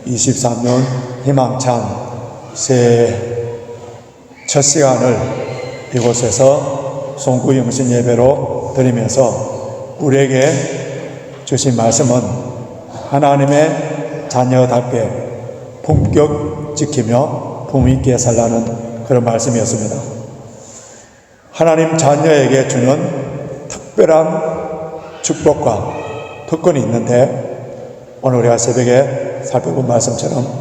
2023년 희망찬 새해 첫 시간을 이곳에서 송구 영신 예배로 드리면서 우리에게 주신 말씀은 하나님의 자녀답게 품격 지키며 품 있게 살라는 그런 말씀이었습니다. 하나님 자녀에게 주는 특별한 축복과 특권이 있는데, 오늘 우리가 새벽에 살펴본 말씀처럼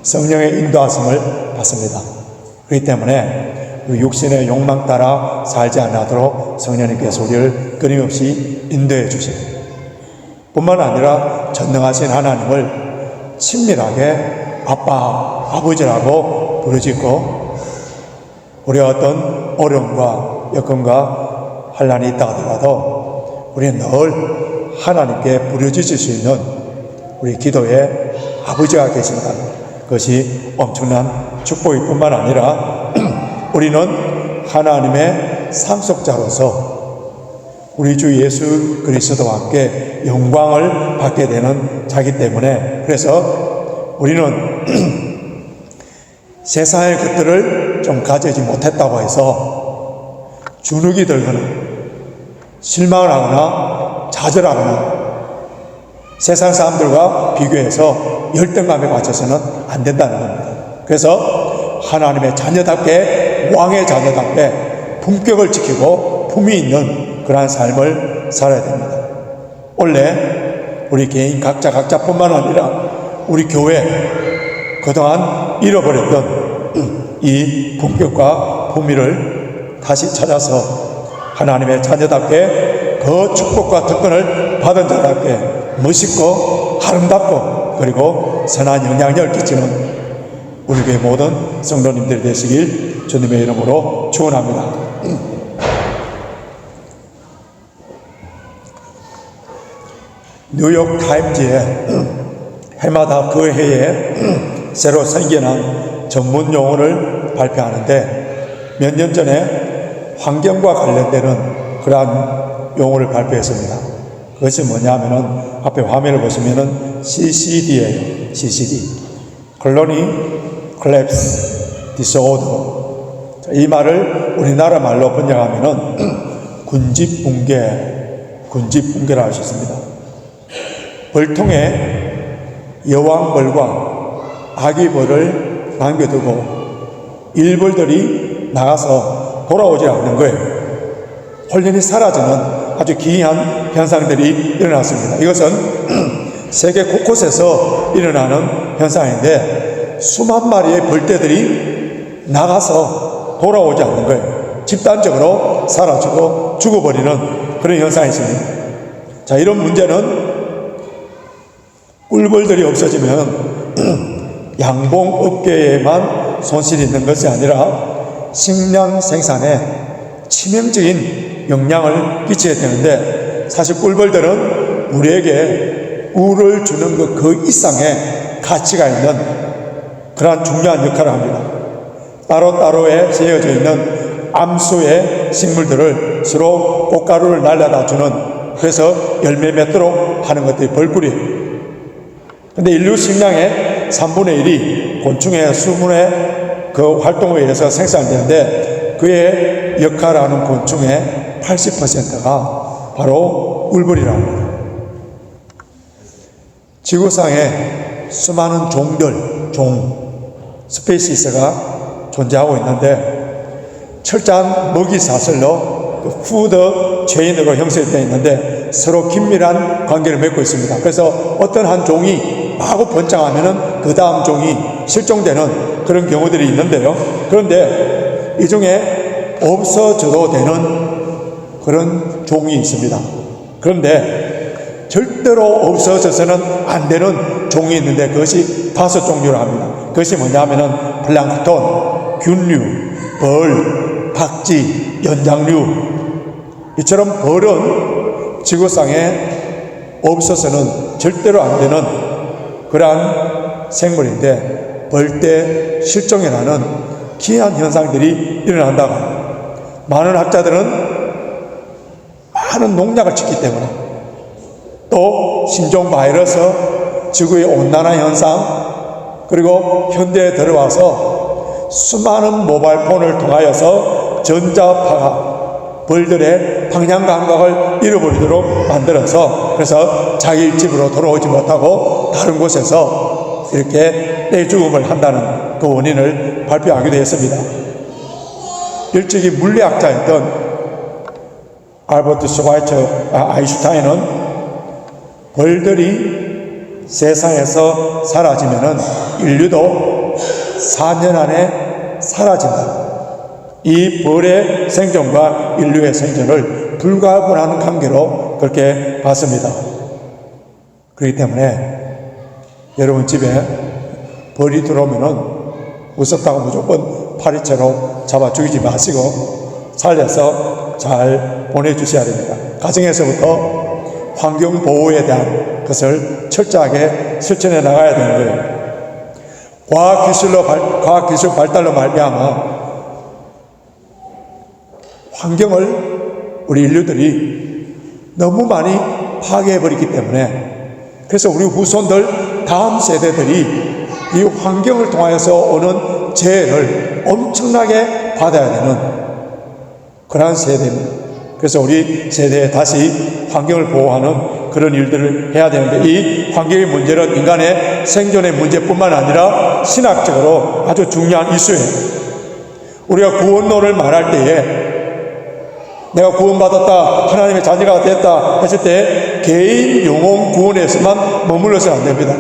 성령의 인도하심을 받습니다. 그렇기 때문에 육신의 욕망 따라 살지 않도록 성령님께서 우리를 끊임없이 인도해 주시고, 뿐만 아니라 전능하신 하나님을 친밀하게 아빠, 아버지라고 부르짖고, 우리가 어떤 어려움과 여건과 환난이 있다 하더라도 우리는 늘 하나님께 부르짖을 수 있는 우리 기도의 아버지가 계신다는 것이 엄청난 축복일 뿐만 아니라 우리는 하나님의 상속자로서 우리 주 예수 그리스도와 함께 영광을 받게 되는 자이기 때문에, 그래서 우리는 세상의 것들을 좀 가지지 못했다고 해서 주눅이 들거나 실망을 하거나 좌절하거나 세상 사람들과 비교해서 열등감에 갇혀서는 안 된다는 겁니다. 그래서 하나님의 자녀답게, 왕의 자녀답게 품격을 지키고 품이 있는 그러한 삶을 살아야 됩니다. 원래 우리 개인 각자뿐만 아니라 우리 교회 그동안 잃어버렸던 이 품격과 품위를 다시 찾아서 하나님의 자녀답게 그 축복과 특권을 받은 자답게 멋있고 아름답고 그리고 선한 영향력을 끼치는 우리 교회 모든 성도님들이 되시길 주님의 이름으로 축원합니다. 뉴욕 타임즈에 해마다 그 해에 새로 생겨난 전문 용어를 발표하는데, 몇 년 전에 환경과 관련되는 그러한 용어를 발표했습니다. 그것이 뭐냐면은 앞에 화면을 보시면은 CCD예요. CCD. Colony Collapse Disorder. 이 말을 우리나라 말로 번역하면은 군집붕괴라 할 수 있습니다. 벌통에 여왕벌과 아기벌을 남겨두고 일벌들이 나가서 돌아오지 않는 거예요. 혼란이 사라지는 아주 기이한 현상들이 일어났습니다. 이것은 세계 곳곳에서 일어나는 현상인데, 수만 마리의 벌떼들이 나가서 돌아오지 않는 거예요. 집단적으로 사라지고 죽어버리는 그런 현상이 있습니다. 자, 이런 문제는 꿀벌들이 없어지면 양봉업계에만 손실이 있는 것이 아니라 식량 생산에 치명적인 영향을 끼쳐야 되는데, 사실 꿀벌들은 우리에게 꿀을 주는 그 이상의 가치가 있는 그러한 중요한 역할을 합니다. 따로따로에 재어져 있는 암수의 식물들을 서로 꽃가루를 날려다 주는, 그래서 열매 맺도록 하는 것들이 벌꿀이에요. 근데 인류 식량의 3분의 1이 곤충의 수분의 그 활동에 의해서 생산되는데, 그의 역할하는 곤충의 80%가 바로 꿀벌이라고 합니다. 지구상에 수많은 스페시스가 존재하고 있는데, 철저한 먹이 사슬로 그 푸드 체인으로 형성되어 있는데 서로 긴밀한 관계를 맺고 있습니다. 그래서 어떤 한 종이 마구 번창하면은 그 다음 종이 실종되는 그런 경우들이 있는데요. 그런데 이 중에 없어져도 되는 그런 종이 있습니다. 그런데 절대로 없어져서는 안 되는 종이 있는데, 그것이 5종류라 합니다. 그것이 뭐냐면은 플랑크톤, 균류, 벌, 박쥐, 연장류. 이처럼 벌은 지구상에 없어서는 절대로 안 되는 그러한 생물인데, 벌떼 실종이라는 기이한 현상들이 일어난다고 합니다. 많은 학자들은 많은 농약을 짓기 때문에, 또 신종 바이러스, 지구의 온난화 현상, 그리고 현대에 들어와서 수많은 모바일폰을 통하여서 전자파가 벌들의 방향 감각을 잃어버리도록 만들어서, 그래서 자기 집으로 돌아오지 못하고 다른 곳에서 이렇게 떼죽음을 한다는 그 원인을 발표하기도 했습니다. 일찍이 물리학자였던 알버트 아인슈타인은 벌들이 세상에서 사라지면은 인류도 4년 안에 사라진다. 이 벌의 생존과 인류의 생존을 불가분한 관계로 그렇게 봤습니다. 그렇기 때문에 여러분 집에 벌이 들어오면은 무섭다고 무조건 파리채로 잡아 죽이지 마시고 살려서 잘 보내주셔야 됩니다. 가정에서부터 환경보호에 대한 것을 철저하게 실천해 나가야 되는 거예요. 과학기술 발달로 말미암아 환경을 우리 인류들이 너무 많이 파괴해버렸기 때문에, 그래서 우리 후손들 다음 세대들이 이 환경을 통하여서 오는 재해를 엄청나게 받아야 되는 그러한 세대입니다. 그래서 우리 세대에 다시 환경을 보호하는 그런 일들을 해야 되는데, 이 환경의 문제는 인간의 생존의 문제뿐만 아니라 신학적으로 아주 중요한 이슈예요. 우리가 구원론을 말할 때에 내가 구원받았다, 하나님의 자녀가 됐다 했을 때 개인 영혼 구원에서만 머물러서는 안 됩니다.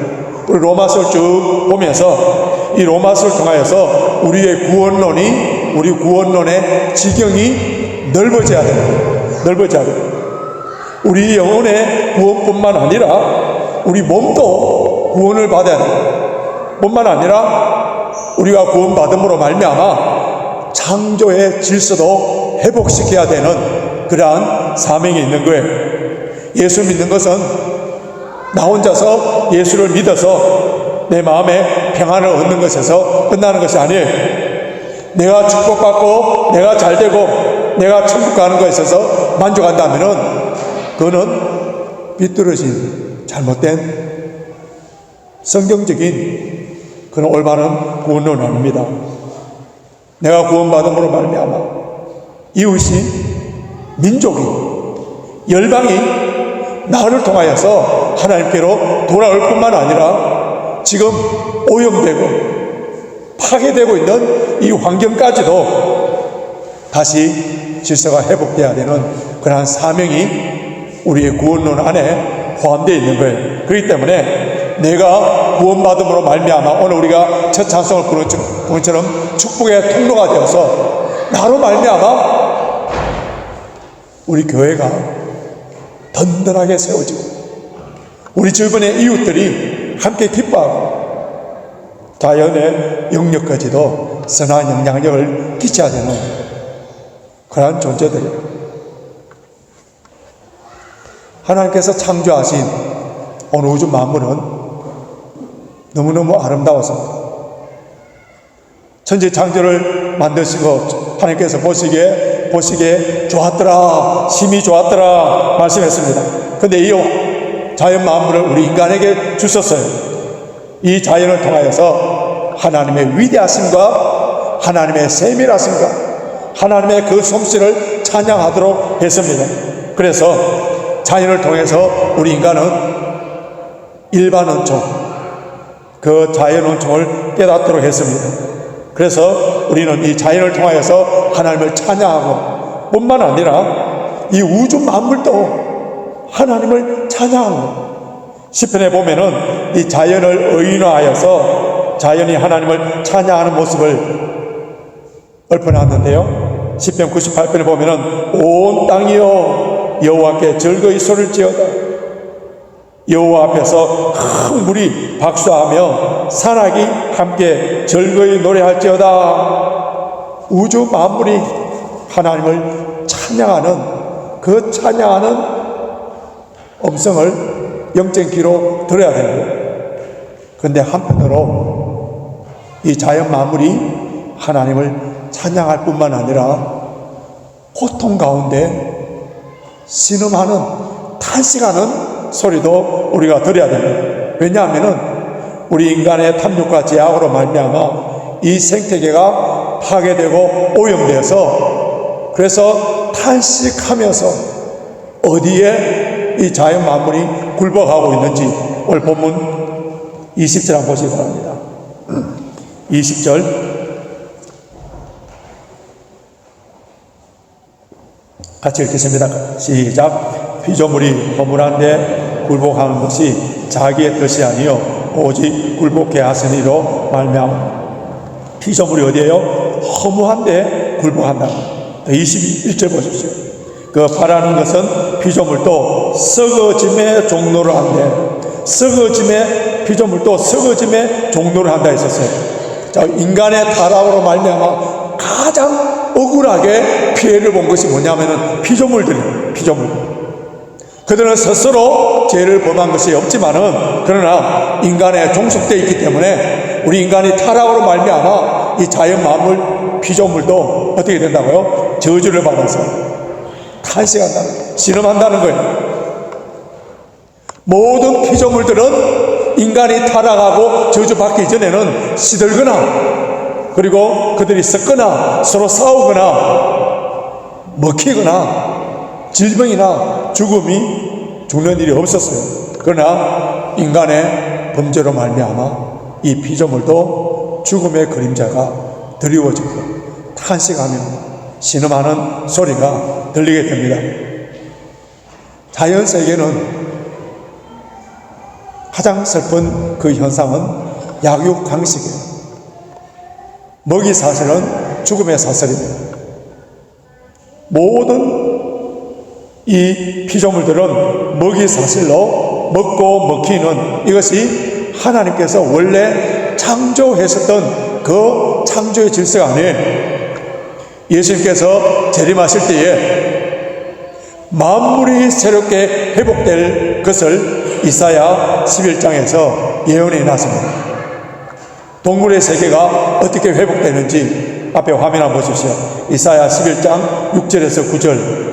우리 로마서를 쭉 보면서 이 로마서를 통하여서 우리의 구원론이, 우리 구원론의 지경이 넓어져야 됩니다. 넓어져야 됩니다. 우리 영혼의 구원뿐만 아니라 우리 몸도 구원을 받아야 됩니다. 뿐만 아니라 우리가 구원받음으로 말미암아 창조의 질서도 회복시켜야 되는 그러한 사명이 있는 거예요. 예수 믿는 것은 나 혼자서 예수를 믿어서 내 마음에 평안을 얻는 것에서 끝나는 것이 아니에요. 내가 축복받고 내가 잘되고 내가 천국 가는 것에 있어서 만족한다면은 그거는 비뚤어진 잘못된 성경적인 그런 올바른 구원론은 아닙니다. 내가 구원받음으로 말미암아 이웃이, 민족이, 열방이 나를 통하여서 하나님께로 돌아올 뿐만 아니라 지금 오염되고 파괴되고 있는 이 환경까지도 다시 질서가 회복되어야 되는 그러한 사명이 우리의 구원론 안에 포함되어 있는 거예요. 그렇기 때문에 내가 구원받음으로 말미암아 오늘 우리가 첫 찬송을 부른 것처럼 축복의 통로가 되어서 나로 말미암아 우리 교회가 든든하게 세워지고 우리 주변의 이웃들이 함께 기뻐하고 자연의 영역까지도 선한 영향력을 끼쳐야 되는 그러한 존재들이에요. 하나님께서 창조하신 오늘 우주 만물은 너무너무 아름다워서 천지 창조를 만드시고 하나님께서 보시기에 좋았더라, 심히 좋았더라 말씀했습니다. 근데 이 자연 만물을 우리 인간에게 주셨어요. 이 자연을 통하여서 하나님의 위대하심과 하나님의 세밀하심과 하나님의 그 솜씨를 찬양하도록 했습니다. 그래서 자연을 통해서 우리 인간은 일반 원총, 그 자연 원총을 깨닫도록 했습니다. 그래서 우리는 이 자연을 통하여서 하나님을 찬양하고 뿐만 아니라 이 우주 만물도 하나님을 찬양하고, 시편에 보면은 이 자연을 의인화하여서 자연이 하나님을 찬양하는 모습을 읊어놨는데요. 시편 98편에 보면은 온 땅이여 여호와께 즐거이 소리를 지어다. 여호와 앞에서 큰 물이 박수하며 산악이 함께 즐거이 노래할지어다. 우주 만물이 하나님을 찬양하는 그 찬양하는 음성을 영적기로 들어야 되는 거예요. 그런데 한편으로 이 자연 만물이 하나님을 찬양할 뿐만 아니라 고통 가운데 신음하는 탄식하는 소리도 우리가 들어야 됩니다. 왜냐하면은 우리 인간의 탐욕과 제약으로 말미암아 이 생태계가 파괴되고 오염되어서 그래서 탄식하면서 어디에 이 자연 만물이 굴복하고 있는지 오늘 본문 20절 한번 보시기 바랍니다. 20절 같이 읽겠습니다. 시작. 피조물이 허물한데 굴복하는 것이 자기의 뜻이 아니요 오직 굴복해 하시니로 말미암아. 피조물이 어디에요? 허무한데 굴복한다. 21절 보십시오. 그 바라는 것은 피조물도 썩어짐의 종로를 한대. 피조물도 썩어짐의 종로를 한다 했었어요. 자, 인간의 타락으로 말미암아 가장 억울하게 피해를 본 것이 뭐냐면은 피조물들이에요. 그들은 스스로 죄를 범한 것이 없지만은 그러나 인간에 종속되어 있기 때문에 우리 인간이 타락으로 말미암아 이 자연 만물 피조물도 어떻게 된다고요? 저주를 받아서 탄식한다는 거예요. 신음한다는 거예요. 모든 피조물들은 인간이 타락하고 저주받기 전에는 시들거나 그리고 그들이 썩거나 서로 싸우거나 먹히거나 질병이나 죽는 일이 없었어요. 그러나 인간의 범죄로 말미암아 이 피조물도 죽음의 그림자가 드리워지고 탄식하며 신음하는 소리가 들리게 됩니다. 자연 세계는 가장 슬픈 그 현상은 약육 강식이에요. 먹이 사슬은 죽음의 사슬입니다. 모든 이 피조물들은 먹이 사슬로 먹고 먹히는 이것이 하나님께서 원래 창조하셨던 그 창조의 질서가 아니에요. 예수님께서 재림하실 때에 만물이 새롭게 회복될 것을 이사야 11장에서 예언해 놨습니다. 동물의 세계가 어떻게 회복되는지 앞에 화면 한번 보십시오. 이사야 11장 6절에서 9절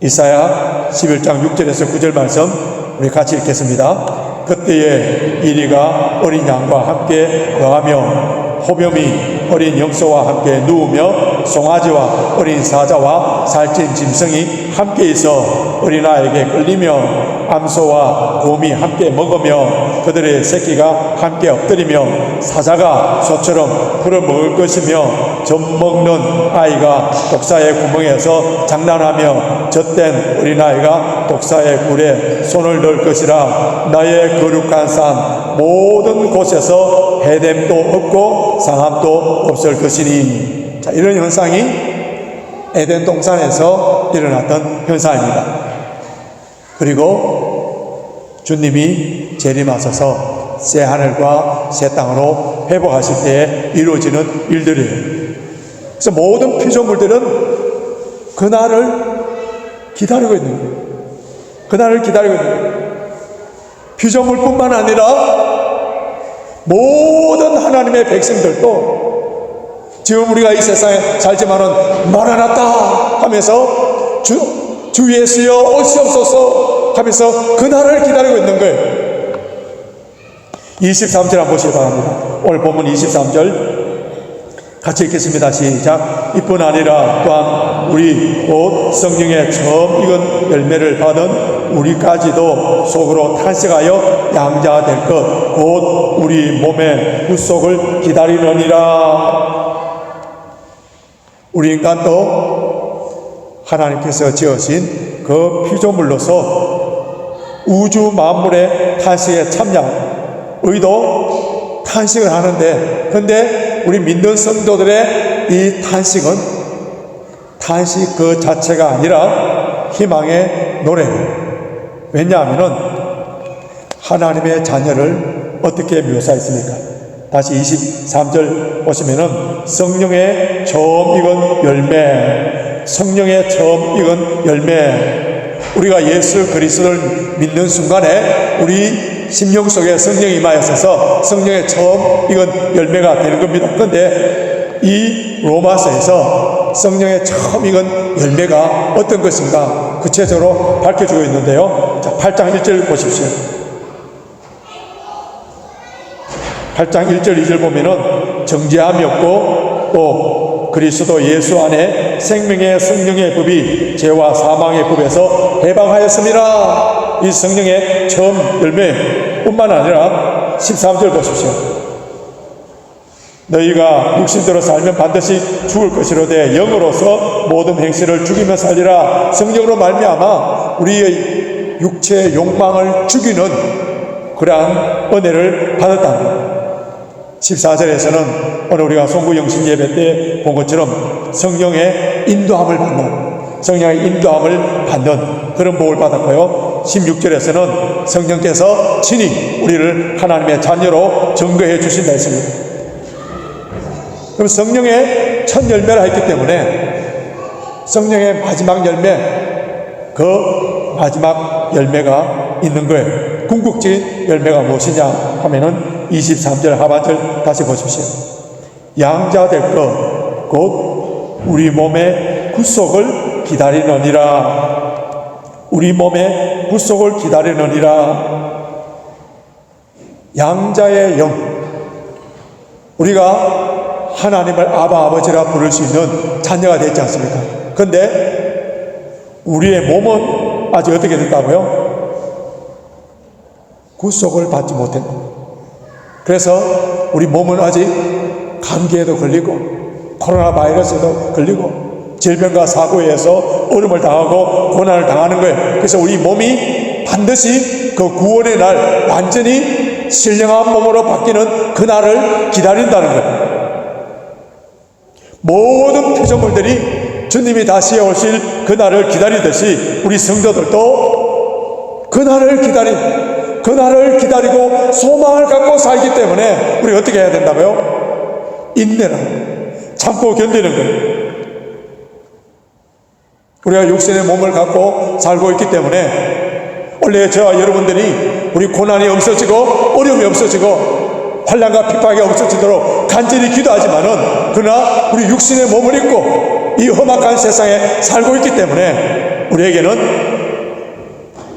이사야 11장 6절에서 9절 말씀 우리 같이 읽겠습니다. 그때에 이리가 어린 양과 함께 거하며 호병이 어린 염소와 함께 누우며 송아지와 어린 사자와 살찐 짐승이 함께 있어 어린아이에게 끌리며 암소와 곰이 함께 먹으며 그들의 새끼가 함께 엎드리며 사자가 소처럼 풀어 먹을 것이며 젖 먹는 아이가 독사의 구멍에서 장난하며 젖된 어린아이가 독사의 굴에 손을 넣을 것이라. 나의 거룩한 산 모든 곳에서 해됨도 없고 상함도 없을 것이니. 자, 이런 현상이 에덴 동산에서 일어났던 현상입니다. 그리고 주님이 재림하셔서 새 하늘과 새 땅으로 회복하실 때에 이루어지는 일들이에요. 그래서 모든 피조물들은 그날을 기다리고 있는 거예요. 그날을 기다리고 있는 거예요. 피조물뿐만 아니라 모든 하나님의 백성들도 지금 우리가 이 세상에 살지만은 마라나타 하면서 주 예수여 오시옵소서 하면서 그날을 기다리고 있는 거예요. 23절 한번 보시기 바랍니다. 오늘 본문 23절 같이 읽겠습니다. 시작. 이뿐 아니라 또한 우리 곧 성령의 처음 익은 열매를 받은 우리까지도 속으로 탄식하여 양자될 것 곧 우리 몸의 구속을 기다리느니라. 우리 인간도 하나님께서 지으신 그 피조물로서 우주 만물의 탄식에 참여 의도 탄식을 하는데, 근데 우리 믿는 성도들의 이 탄식은 탄식 그 자체가 아니라 희망의 노래예요. 왜냐하면은 하나님의 자녀를 어떻게 묘사했습니까? 다시 23절 보시면은 성령의 처음 익은 열매, 성령의 처음 익은 열매. 우리가 예수 그리스도를 믿는 순간에 우리 심령 속에 성령이 임하여서 성령의 처음 익은 열매가 되는 겁니다. 그런데 이 로마서에서 성령의 처음 익은 열매가 어떤 것인가 구체적으로 밝혀주고 있는데요. 자, 8장 1절 보십시오. 8장 1절 2절 보면은 정죄함이 없고 또 그리스도 예수 안에 생명의 성령의 법이 죄와 사망의 법에서 해방하였습니다. 이 성령의 처음 열매뿐만 아니라 13절 보십시오. 너희가 육신대로 살면 반드시 죽을 것이로되 영으로서 모든 행실을 죽이며 살리라. 성령으로 말미암아 우리의 육체의 욕망을 죽이는 그러한 은혜를 받았다. 14절에서는 오늘 우리가 송구 영신 예배 때 본 것처럼 성령의 인도함을 받는 그런 복을 받았고요. 16절에서는 성령께서 친히 우리를 하나님의 자녀로 증거해 주신다 했습니다. 그럼 성령의 첫 열매라 했기 때문에 성령의 마지막 열매, 그 마지막 열매가 있는 거예요. 궁극적인 열매가 무엇이냐 하면은 23절 하반절 다시 보십시오. 양자 될 것 곧 우리 몸의 구속을 기다리느니라. 우리 몸의 구속을 기다리느니라. 양자의 영, 우리가 하나님을 아바 아버지라 부를 수 있는 자녀가 되지 않습니까? 그런데 우리의 몸은 아직 어떻게 됐다고요? 구속을 받지 못했고, 그래서 우리 몸은 아직 감기에도 걸리고 코로나 바이러스에도 걸리고 질병과 사고에 의해서 어려움을 당하고 고난을 당하는 거예요. 그래서 우리 몸이 반드시 그 구원의 날 완전히 신령한 몸으로 바뀌는 그날을 기다린다는 거예요. 모든 피조물들이 주님이 다시 오실 그날을 기다리듯이 우리 성도들도 그날을 기다리고 소망을 갖고 살기 때문에 우리 어떻게 해야 된다고요? 인내라. 참고 견디는 거예요. 우리가 육신의 몸을 갖고 살고 있기 때문에 원래 저와 여러분들이 우리 고난이 없어지고 어려움이 없어지고 환난과 핍박이 없어지도록 간절히 기도하지만은 그러나 우리 육신의 몸을 입고 이 험악한 세상에 살고 있기 때문에 우리에게는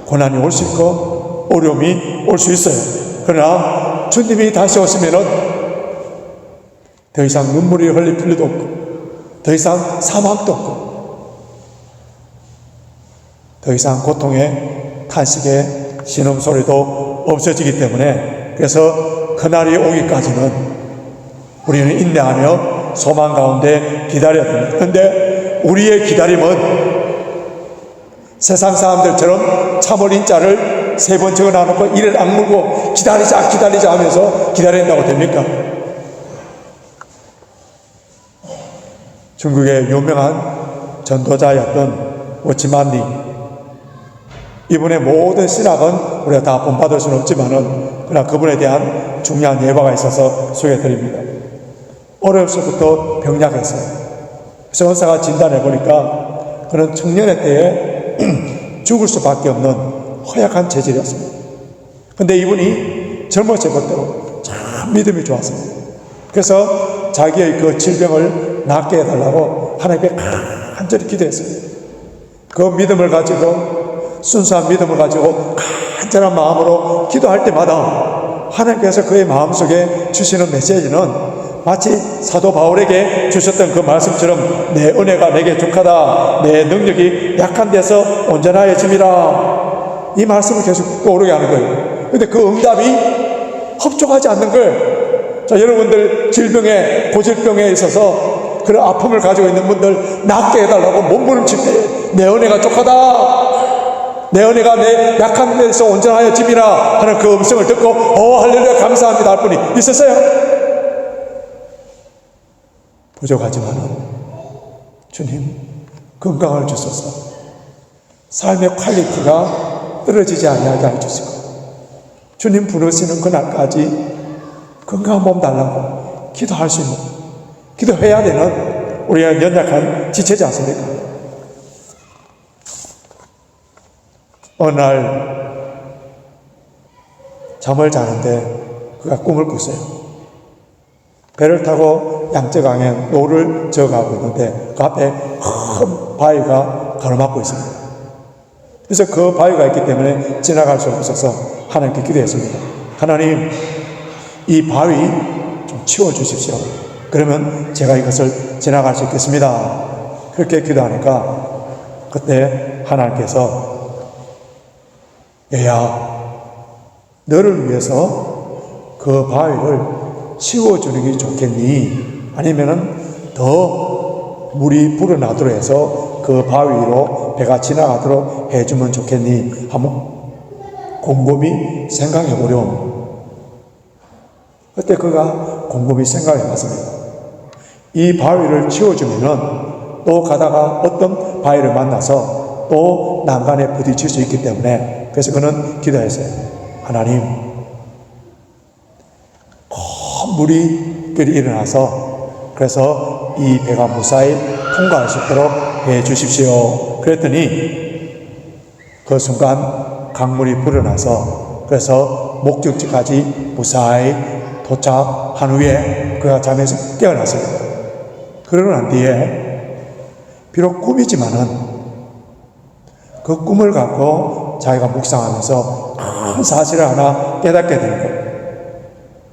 고난이 올 수 있고 어려움이 올 수 있어요. 그러나 주님이 다시 오시면은 더 이상 눈물이 흘릴 필요도 없고 더 이상 사막도 없고 더 이상 고통의 탄식의 신음소리도 없어지기 때문에, 그래서 그날이 오기까지는 우리는 인내하며 소망 가운데 기다려야 됩니다. 그런데 우리의 기다림은 세상 사람들처럼 참을인자를 3번 적어놔놓고 이를 악물고 기다리자 하면서 기다려야 된다고 됩니까? 중국의 유명한 전도자였던 오치만리, 이분의 모든 신학은 우리가 다 본받을 수는 없지만은 그러나 그분에 대한 중요한 예화가 있어서 소개해드립니다. 어려서부터 병약했어요. 그래서 의사가 진단해 보니까 그는 청년의 때에 죽을 수밖에 없는 허약한 체질이었습니다. 그런데 이분이 젊었을 때부터 참 믿음이 좋았습니다. 그래서 자기의 그 질병을 낫게 해달라고 하나님께 간절히 기도했어요. 그 믿음을 가지고, 순수한 믿음을 가지고 간절한 마음으로 기도할 때마다 하나님께서 그의 마음속에 주시는 메시지는 마치 사도 바울에게 주셨던 그 말씀처럼 내 은혜가 내게 족하다, 내 능력이 약한 데서 온전하여짐이라, 이 말씀을 계속 떠오르게 하는 거예요. 그런데 그 응답이 흡족하지 않는 거예요. 자, 여러분들 질병에, 고질병에 있어서 그런 아픔을 가지고 있는 분들 낫게 해달라고 몸부림칠 때 내 은혜가 족하다, 내 은혜가 내 약한 데서 온전하여짐이라 하는 그 음성을 듣고 할렐루야 감사합니다 할 분이 있었어요? 부족하지만 주님 건강을 주소서, 삶의 퀄리티가 떨어지지 아니하게 해주시고 주님 부르시는 그날까지 건강한 몸 달라고 기도할 수 있는, 기도해야 되는 우리가 연약한 지체지 않습니까? 어느 날 잠을 자는데 그가 꿈을 꿨어요. 배를 타고 양쯔강에 노를 저어가고 있는데 그 앞에 큰 바위가 가로막고 있습니다. 그래서 그 바위가 있기 때문에 지나갈 수 없어서 하나님께 기도했습니다. 하나님, 이 바위 좀 치워주십시오. 그러면 제가 이것을 지나갈 수 있겠습니다. 그렇게 기도하니까 그때 하나님께서 얘야, 너를 위해서 그 바위를 치워주는 게 좋겠니? 아니면은 더 물이 불어나도록 해서 그 바위로 배가 지나가도록 해주면 좋겠니? 한번 곰곰이 생각해 보렴. 그때 그가 곰곰이 생각해 봤습니다. 이 바위를 치워주면은 또 가다가 어떤 바위를 만나서 또 난간에 부딪힐 수 있기 때문에, 그래서 그는 기도했어요. 하나님, 큰 물이 일어나서 그래서 이 배가 무사히 통과할 수 있도록 해 주십시오. 그랬더니 그 순간 강물이 불어나서 그래서 목적지까지 무사히 도착한 후에 그가 잠에서 깨어났어요. 그러고 난 뒤에 비록 꿈이지만은 그 꿈을 갖고 자기가 묵상하면서 큰 사실을 하나 깨닫게 되는 거예요.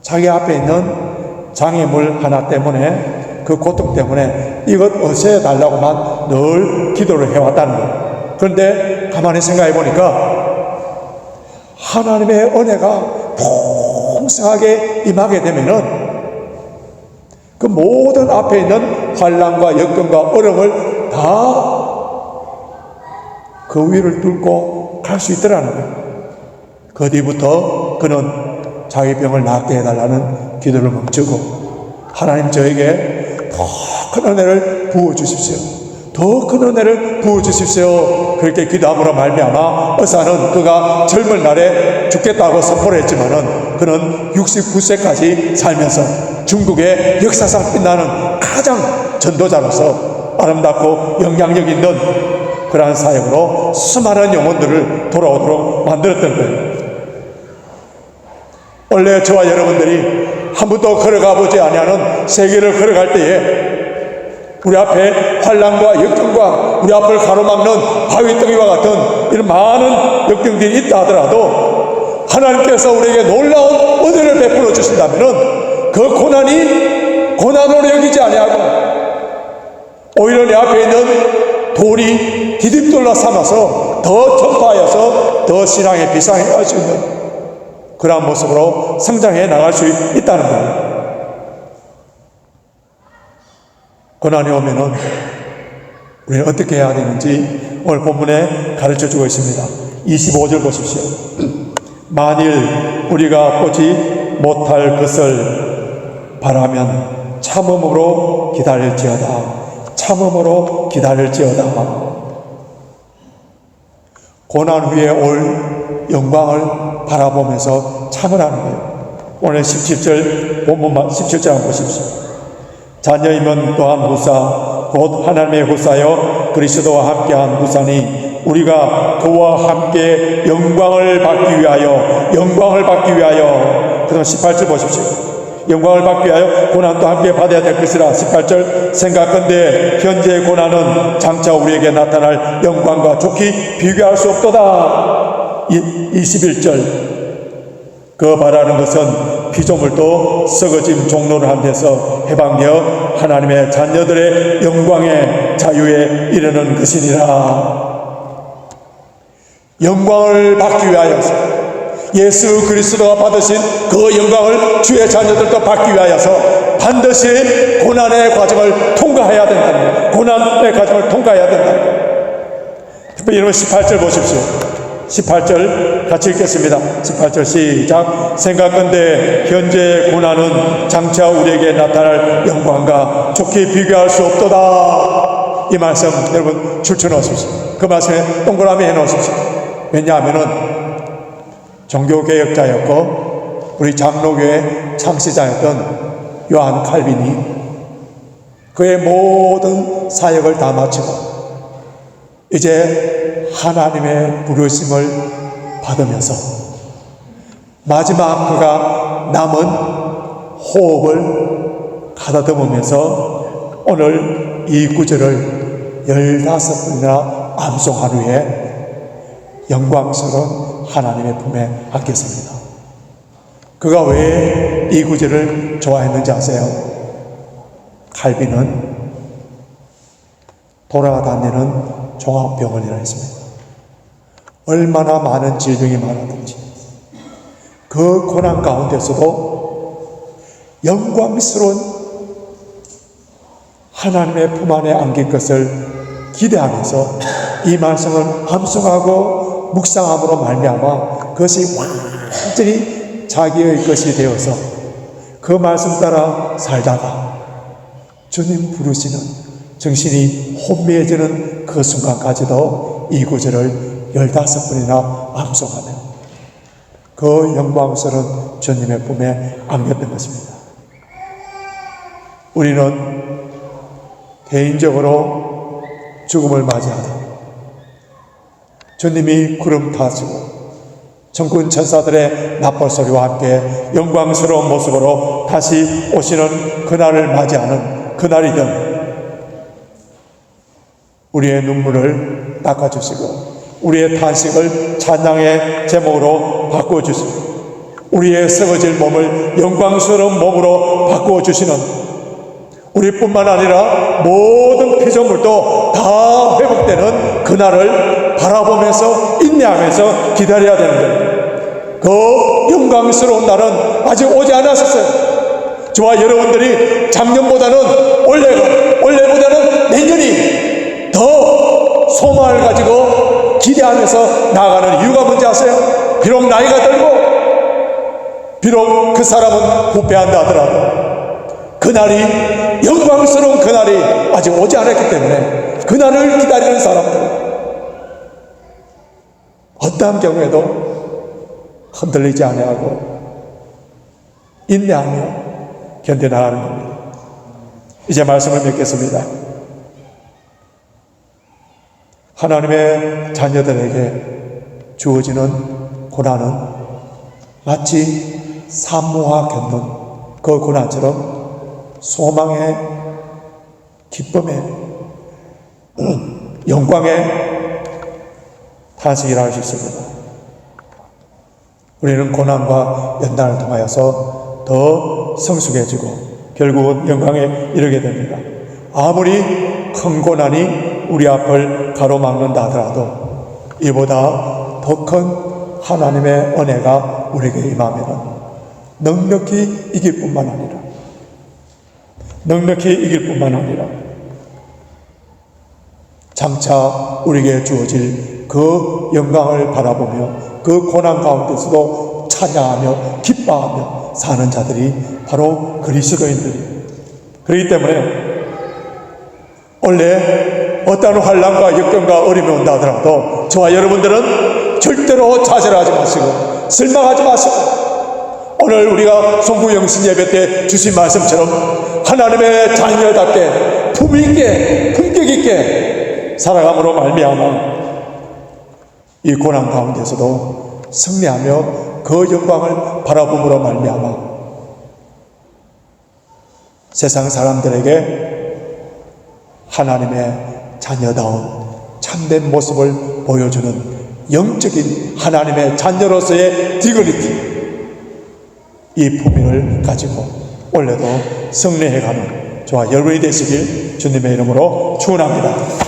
자기 앞에 있는 장애물 하나 때문에, 그 고통 때문에 이것 없애달라고만 늘 기도를 해왔다는 거예요. 그런데 가만히 생각해 보니까 하나님의 은혜가 풍성하게 임하게 되면은 그 모든 앞에 있는 환난과 역경과 어려움을 다 그 위를 뚫고 갈 수 있더라는 거예요. 그 뒤부터 그는 자기 병을 낫게 해달라는 기도를 멈추고, 하나님 저에게 더 큰 은혜를 부어주십시오. 더 큰 은혜를 부어주십시오. 그렇게 기도함으로 말미암아 의사는 그가 젊은 날에 죽겠다고 선포를 했지만은 그는 69세까지 살면서 중국의 역사상 빛나는 가장 전도자로서 아름답고 영향력 있는 그러한 사역으로 수많은 영혼들을 돌아오도록 만들었던 거예요. 원래 저와 여러분들이 한 번도 걸어가 보지 아니하는 세계를 걸어갈 때에 우리 앞에 환난과 역경과 우리 앞을 가로막는 바위덩이와 같은 이런 많은 역경들이 있다 하더라도 하나님께서 우리에게 놀라운 은혜를 베풀어 주신다면은 그 고난이 고난으로 여기지 아니하고 오히려 내 앞에 있는 돌이 디딤돌로 삼아서 더 전파하여서 더 신앙의 비상에 갈 수 있는 그러한 모습으로 성장해 나갈 수 있다는 거예요. 고난이 오면은 우리는 어떻게 해야 되는지 오늘 본문에 가르쳐 주고 있습니다. 25절 보십시오. 만일 우리가 보지 못할 것을 바라면 참음으로 기다릴지어다. 참음으로 기다릴지어다. 고난 후에 올 영광을 바라보면서 참으라는 거예요. 오늘 17절 본문만 17절 한번 보십시오. 자녀이면 또한 무사 곧 하나님의 후사여 그리스도와 함께한 후사니 우리가 그와 함께 영광을 받기 위하여 그다음 18절 보십시오. 영광을 받기 위하여 고난도 함께 받아야 될 것이라. 18절 생각건대 현재의 고난은 장차 우리에게 나타날 영광과 좋게 비교할 수 없도다. 21절 그 바라는 것은 피조물도 썩어짐 종로를 한 데서 해방되어 하나님의 자녀들의 영광의 자유에 이르는 것이니라. 영광을 받기 위하여서 예수 그리스도가 받으신 그 영광을 주의 자녀들도 받기 위하여서 반드시 고난의 과정을 통과해야 된다는 거예요. 고난의 과정을 통과해야 된다는 거예요. 특별히 여러분 18절 보십시오. 18절 같이 읽겠습니다. 18절 시작. 생각건대 현재의 고난은 장차 우리에게 나타날 영광과 좋게 비교할 수 없도다. 이 말씀 여러분 줄쳐놓으십시오. 그 말씀에 동그라미 해놓으십시오. 왜냐하면은 종교개혁자였고 우리 장로교의 창시자였던 요한 칼빈이 그의 모든 사역을 다 마치고 이제 하나님의 부르심을 받으면서 마지막 그가 남은 호흡을 가다듬으면서 오늘 이 구절을 15번이나 암송한 후에 영광스러운 하나님의 품에 안겼습니다. 그가 왜 이 구절을 좋아했는지 아세요? 칼빈은 돌아다니는 종합병원이라 했습니다. 얼마나 많은 질병이 많았든지 그 고난 가운데서도 영광스러운 하나님의 품 안에 안길 것을 기대하면서 이 말씀을 암송하고 묵상함으로 말미암아 그것이 완전히 자기의 것이 되어서 그 말씀 따라 살다가 주님 부르시는 정신이 혼미해지는 그 순간까지도 이 구절을 15번이나 암송하며 그 영광스러운 주님의 품에 안겼던 것입니다. 우리는 개인적으로 죽음을 맞이하다 주님이 구름 타시고 천군 천사들의 나팔 소리와 함께 영광스러운 모습으로 다시 오시는 그날을 맞이하는 그날이든 우리의 눈물을 닦아주시고 우리의 탄식을 찬양의 제목으로 바꿔주시고 우리의 썩어질 몸을 영광스러운 몸으로 바꿔주시는 우리뿐만 아니라 모든 피조물도 다 회복되는 그날을 바라보면서 인내하면서 기다려야 되는데 그 영광스러운 날은 아직 오지 않았었어요. 저와 여러분들이 작년보다는 올해보다는 내년이 더 소망을 가지고 기대하면서 나아가는 이유가 뭔지 아세요? 비록 나이가 들고 비록 그 사람은 후패한다 하더라도 그날이 영광스러운 그날이 아직 오지 않았기 때문에 그날을 기다리는 사람들 어떠한 경우에도 흔들리지 아니하고 인내하며 견뎌나가는 겁니다. 이제 말씀을 맺겠습니다. 하나님의 자녀들에게 주어지는 고난은 마치 산모와 겪는 그 고난처럼 소망의 기쁨의 영광의 탄식이라 할 수 있습니다. 우리는 고난과 연단을 통하여서 더 성숙해지고 결국은 영광에 이르게 됩니다. 아무리 큰 고난이 우리 앞을 가로막는다 하더라도 이보다 더 큰 하나님의 은혜가 우리에게 임하면 넉넉히 이길 뿐만 아니라 장차 우리에게 주어질 그 영광을 바라보며 그 고난 가운데서도 찬양하며 기뻐하며 사는 자들이 바로 그리스도인들이에요. 그렇기 때문에 원래 어떤 환난과 역경과 어려움이 온다 하더라도 저와 여러분들은 절대로 좌절하지 마시고 실망하지 마시고 오늘 우리가 송구영신 예배 때 주신 말씀처럼 하나님의 자녀답게 품격 있게 살아감으로 말미암아 이 고난 가운데서도 승리하며 그 영광을 바라봄으로 말미암아 세상 사람들에게 하나님의 자녀다운 참된 모습을 보여주는 영적인 하나님의 자녀로서의 디그니티 이 품위를 가지고 올해도 승리해가는 저와 여러분이 되시길 주님의 이름으로 축원합니다.